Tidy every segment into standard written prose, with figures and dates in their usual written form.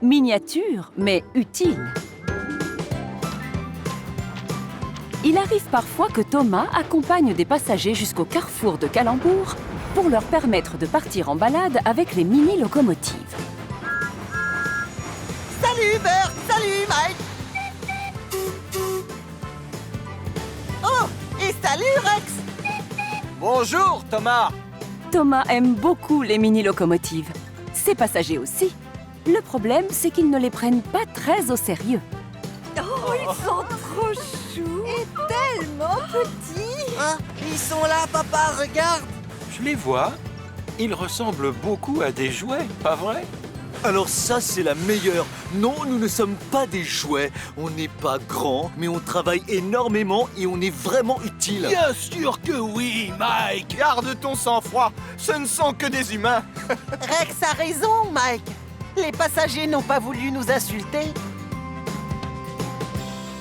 Miniature, mais utile. Il arrive parfois que Thomas accompagne des passagers jusqu'au carrefour de Calembour pour leur permettre de partir en balade avec les mini-locomotives. Salut Bert, salut Mike. Oh, et salut Rex. Bonjour, Thomas. Thomas aime beaucoup les mini-locomotives. Ses passagers aussi. Le problème, c'est qu'ils ne les prennent pas très au sérieux. Oh, ils sont trop choux et tellement petits. Hein, ils sont là, papa, regarde. Je les vois. Ils ressemblent beaucoup à des jouets, pas vrai? Alors ça, c'est la meilleure. Non, nous ne sommes pas des jouets. On n'est pas grands, mais on travaille énormément et on est vraiment utile. Bien sûr que oui, Mike. Garde ton sang-froid. Ce ne sont que des humains. Rex a raison, Mike. Les passagers n'ont pas voulu nous insulter.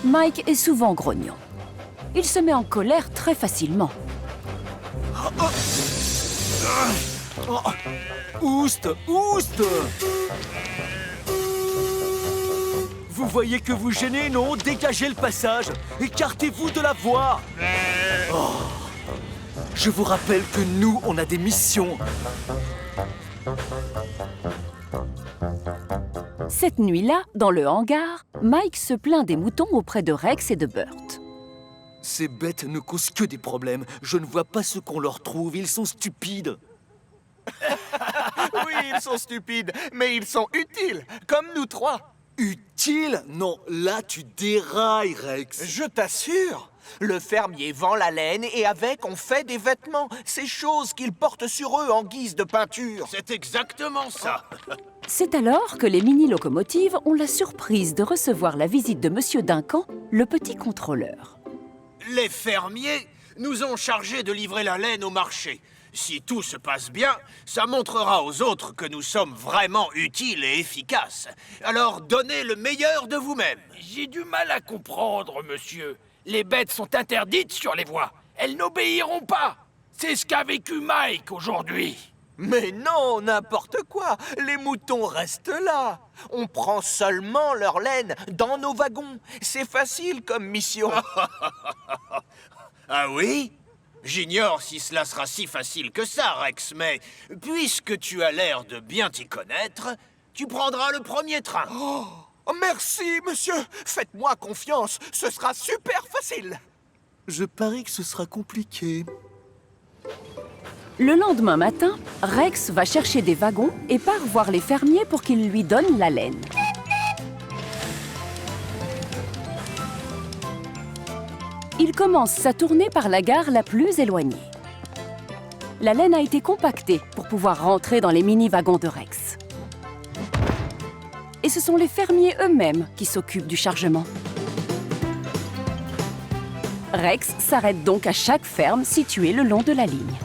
Mike est souvent grognon. Il se met en colère très facilement. Oust, oust. Vous voyez que vous gênez, non? Dégagez le passage. Écartez-vous de la voie. Oh. Je vous rappelle que nous, on a des missions. Cette nuit-là, dans le hangar, Mike se plaint des moutons auprès de Rex et de Bert. Ces bêtes ne causent que des problèmes. Je ne vois pas ce qu'on leur trouve. Ils sont stupides. Oui, ils sont stupides, mais ils sont utiles, comme nous trois. Utiles? Non, là tu dérailles, Rex. Je t'assure. Le fermier vend la laine et avec, on fait des vêtements. Ces choses qu'ils portent sur eux en guise de peinture. C'est exactement ça. C'est alors que les mini-locomotives ont la surprise de recevoir la visite de Monsieur Duncan, le petit contrôleur. Les fermiers nous ont chargés de livrer la laine au marché. Si tout se passe bien, ça montrera aux autres que nous sommes vraiment utiles et efficaces. Alors donnez le meilleur de vous-même. J'ai du mal à comprendre, monsieur. Les bêtes sont interdites sur les voies. Elles n'obéiront pas. C'est ce qu'a vécu Mike aujourd'hui. Mais non, n'importe quoi. Les moutons restent là. On prend seulement leur laine dans nos wagons. C'est facile comme mission. Ah oui? J'ignore si cela sera si facile que ça, Rex, mais puisque tu as l'air de bien t'y connaître, tu prendras le premier train. Oh, merci, monsieur. Faites-moi confiance. Ce sera super facile. Je parie que ce sera compliqué. Le lendemain matin, Rex va chercher des wagons et part voir les fermiers pour qu'ils lui donnent la laine. Il commence sa tournée par la gare la plus éloignée. La laine a été compactée pour pouvoir rentrer dans les mini-wagons de Rex. Et ce sont les fermiers eux-mêmes qui s'occupent du chargement. Rex s'arrête donc à chaque ferme située le long de la ligne.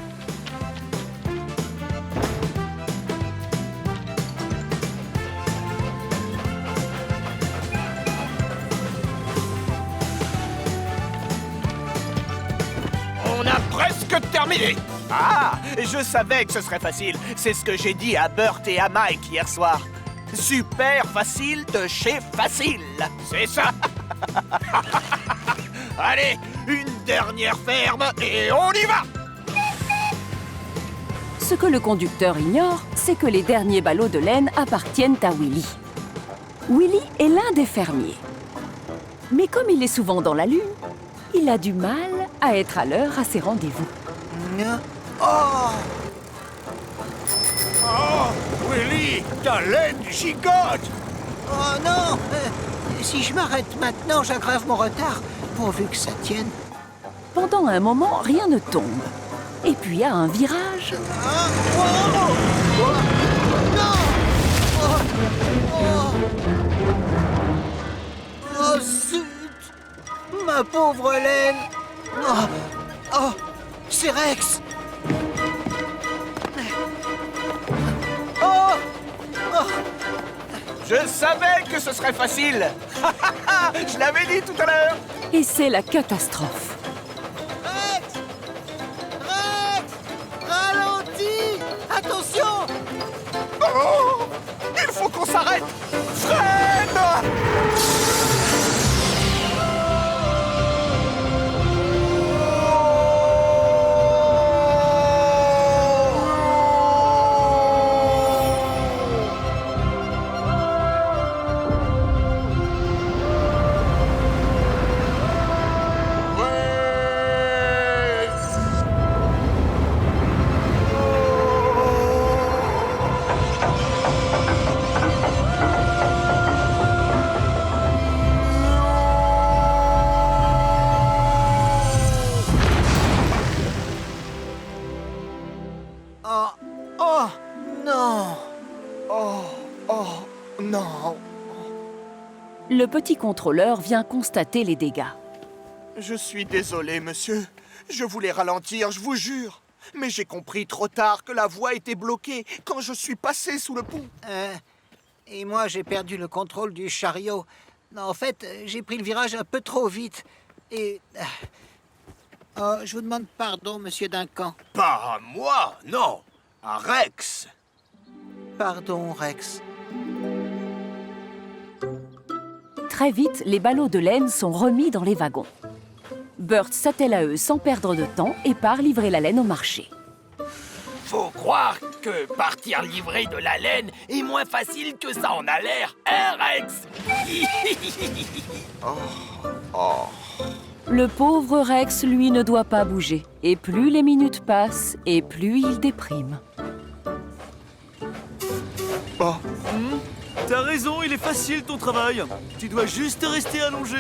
On a presque terminé. Ah, je savais que ce serait facile. C'est ce que j'ai dit à Bert et à Mike hier soir. Super facile de chez Facile. C'est ça. Allez, une dernière ferme et on y va. Ce que le conducteur ignore, c'est que les derniers ballots de laine appartiennent à Willy. Willy est l'un des fermiers. Mais comme il est souvent dans la lune, il a du mal à être à l'heure à ses rendez-vous. Oh, Oh, Willy, ta laine gigote. Oh non. Si je m'arrête maintenant, j'aggrave mon retard, pourvu que ça tienne. Pendant un moment, rien ne tombe. Et puis à un virage, Oh zut! Ma pauvre laine! Oh, c'est Rex! Oh! je savais que ce serait facile. Je l'avais dit tout à l'heure. et c'est la catastrophe. Rex! Rex! Ralentis! Attention! Oh, il faut qu'on s'arrête. Oh, non. Le petit contrôleur vient constater les dégâts. Je suis désolé, monsieur. Je voulais ralentir, je vous jure. Mais j'ai compris trop tard que la voie était bloquée quand je suis passé sous le pont. Et moi, j'ai perdu le contrôle du chariot. Non, en fait, j'ai pris le virage un peu trop vite. Et... Oh, je vous demande pardon, monsieur Duncan. Pas à moi, non. À Rex. Pardon, Rex. Très vite, les ballots de laine sont remis dans les wagons. Burt s'attelle à eux sans perdre de temps et part livrer la laine au marché. Faut croire que partir livrer de la laine est moins facile que ça en a l'air, hein, Rex? Le pauvre Rex, lui, ne doit pas bouger. Et plus les minutes passent, et plus il déprime. T'as raison, il est facile ton travail. Tu dois juste rester allongé.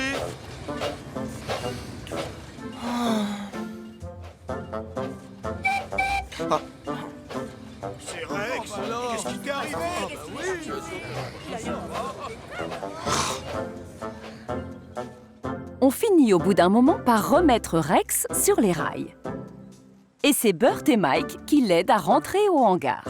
C'est Rex. Qu'est-ce qui t'est arrivé? On finit au bout d'un moment par remettre Rex sur les rails. Et c'est Burt et Mike qui l'aident à rentrer au hangar.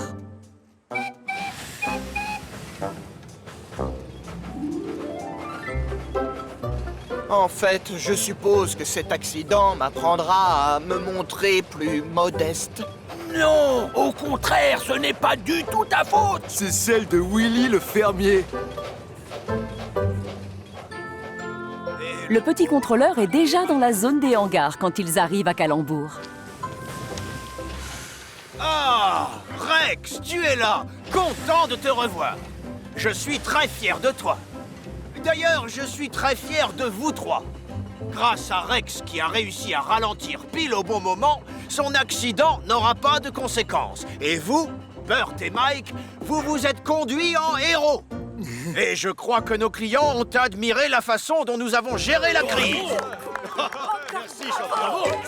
En fait, je suppose que cet accident m'apprendra à me montrer plus modeste. Non, au contraire, ce n'est pas du tout ta faute. C'est celle de Willy le fermier. Le petit contrôleur est déjà dans la zone des hangars quand ils arrivent à Calembour. Ah, Rex, tu es là. Content de te revoir. Je suis très fier de toi. D'ailleurs, je suis très fier de vous trois. Grâce à Rex qui a réussi à ralentir pile au bon moment, son accident n'aura pas de conséquences. Et vous, Burt et Mike, vous vous êtes conduits en héros. Et je crois que nos clients ont admiré la façon dont nous avons géré la crise. Merci, champion.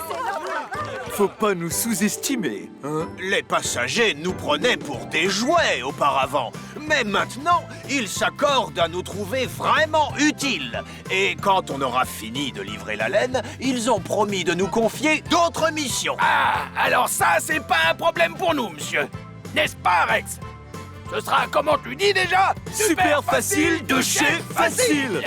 Faut pas nous sous-estimer, hein? Les passagers nous prenaient pour des jouets auparavant. Mais maintenant, ils s'accordent à nous trouver vraiment utiles. Et quand on aura fini de livrer la laine, ils ont promis de nous confier d'autres missions. Ah, alors ça, c'est pas un problème pour nous, monsieur. N'est-ce pas, Rex? Ce sera, comment tu dis déjà? Super facile de chez Facile.